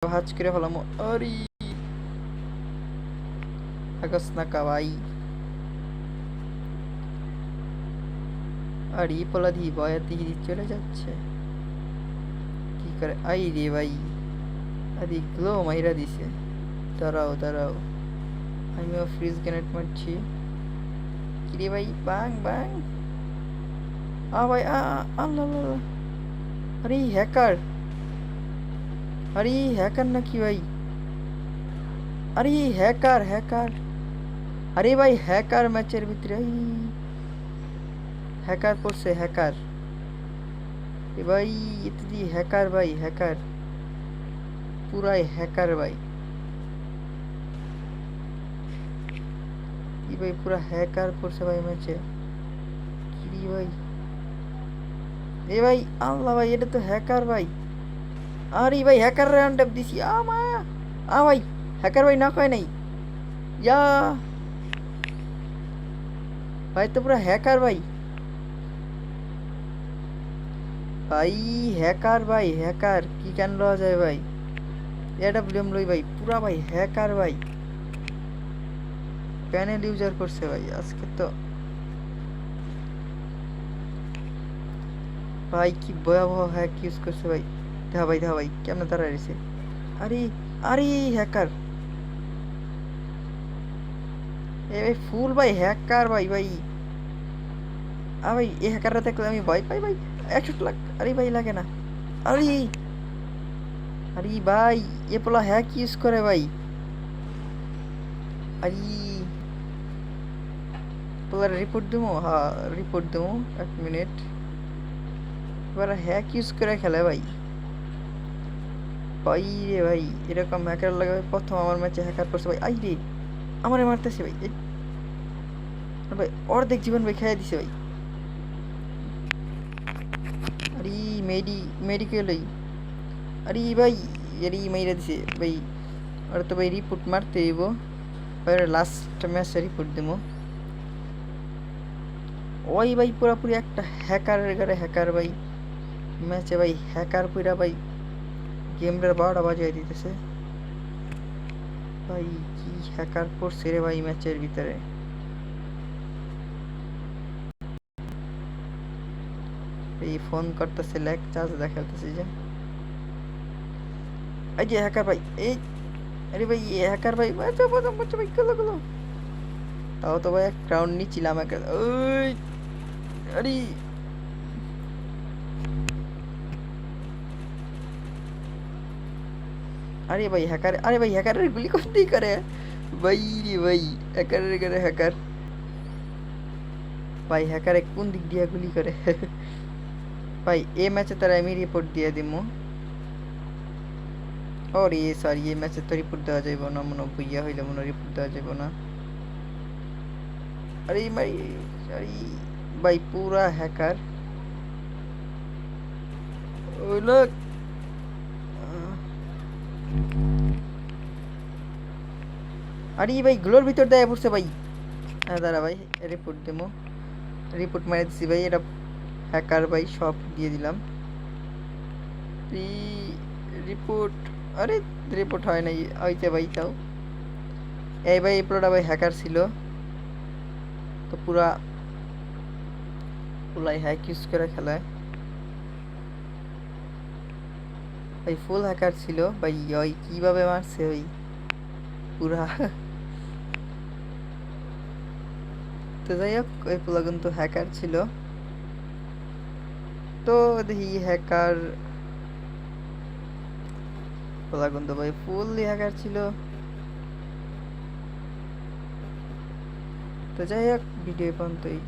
ভাজ করে ফেলাম। আরে আগস না কাওয়াই। আর ই পোলা দি বয়ার দিকে চলে যাচ্ছে কি করে। আই রে ভাই, আরে গ্লো মাইরা দিছে। দাঁড়াও দাঁড়াও, আমিও ফ্রিজ গ্রেনেড মারছি। কিরে ভাই, বাং বাং। ভাই আল্লাহ আল্লাহ। আরে হ্যাকার, আরে হ্যাকার নাকি ভাই? আরে হ্যাকার হ্যাকার, আরে ভাই হ্যাকার ম্যাচের ভিতরে হ্যাকার পড়ছে হ্যাকার। এ ভাই এতে দি হ্যাকার ভাই, হ্যাকার পুরাই হ্যাকার ভাই। কি ভাই পুরা হ্যাকার পড়ছে ভাই ম্যাচে। কি ভাই, এ ভাই আল্লাহ ভাই, এটা তো হ্যাকার ভাই। আরে ভাই হ্যাকার রাউন্ড আপ দিছি আমা। ভাই হ্যাকার ভাই না কয় নাই। ইয়া ভাই তো পুরা হ্যাকার ভাই। ভাই হ্যাকার ভাই, হ্যাকার কি কেন লওয়া যায় ভাই? এটা ব্লেম লই ভাই, পুরা ভাই হ্যাকার ভাই। প্যানেল ইউজার করছে ভাই আজকে তো। ভাই কি ভয়াবহ হ্যাক ইউজ করছে ভাই। দেখা ভাই কেমনে দাঁড়ায় রয়েছে। আরে আরে হ্যাকার, এ ভাই ফুল ভাই হ্যাকার ভাই ভাই। ভাই এই হ্যাকারটা দেখলে আমি ভয় পাই ভাই। 100 লাখ, আরে ভাই লাগে না। আরে আরে ভাই এ পোলা হ্যাক ইউজ করে ভাই। আরে পোলার রিপোর্ট দেবো, হ্যাঁ রিপোর্ট দেবো। 1 মিনিট। এবার হ্যাক ইউজ করে খেলে ভাই। ভাই রে ভাই, এরকম হ্যাকার লাগে ভাই, প্রথম আমার ম্যাচে হ্যাকার করছে ভাই। আই রে আমারে মারতেছে ভাই। ভাই অর্ধেক জীবন ভাই খেয়ে দিছে ভাই। আরে মেডিকেলই। আরে ভাই, আরে মাইরা দিছে ভাই। আর তো ভাই রিপোর্ট মারতে হইব ভাই, লাস্ট ম্যাচে রিপোর্ট দেবো। ওই ভাই পুরাপুরি একটা হ্যাকারের ঘরে হ্যাকার ভাই। ম্যাচে ভাই হ্যাকার পুরা ভাই গেমটার 12টা বাজিয়ে দিতেছে ভাই। কি হ্যাকার পড়ছে রে ভাই ম্যাচের ভিতরে। এই ফোন করতেছে, ল্যাগ চার্জ দেখাতেছে যে। এই যে হ্যাকার ভাই, এই আরে ভাই হ্যাকার ভাই, বাঁচা বাঁচা বাঁচা ভাই, গেলো গেলো। তাও তো ভাই এক রাউন্ড নিচ্ছিলাম এক। ওই আরে আরে ভাই হ্যাকার, আরে ভাই হ্যাকারের গুলি করতেই করে ভাই রে ভাই। হ্যাকারের করে হ্যাকার ভাই, হ্যাকারে কোন দিক দিয়ে গুলি করে ভাই। এ ম্যাচে তার আমি রিপোর্ট দিয়ে দিমু। ওরে সরি, এই ম্যাচে তো রিপোর্ট দেওয়া যাইব না মনে, ভুইয়া হইলে মনে রিপোর্ট দেওয়া যাইব না। আরে ভাই সরি ভাই, পুরা হ্যাকার। ওই লোক আরে ভাই গুলোর ভিতর দেয় পড়ছে ভাই। হ্যাঁ দাঁড়া ভাই, রিপোর্ট দেবো। রিপোর্ট মেরে দিছি ভাই, এটা হ্যাকার ভাই, সব দিয়ে দিলাম। রিপোর্ট, আরে রিপোর্ট হয় নাই হইতে ভাই। তাও এই ভাই এই পুরোটা ভাই হ্যাকার ছিল তো, পুরা পুলাই হ্যাক ইউজ করে খেলায় ভাই। ফুল হ্যাকার ছিল ভাই। ওই কিভাবে মারছে ওই পুরা তো যাই হোক, ওই পোলা কিন্তু হ্যাকার ছিল। তো দেখি হ্যাকার পোলা কিন্তু ভাই ফুললি হ্যাকার ছিল। তো যাই হোক, ভিডিও পর্যন্তই।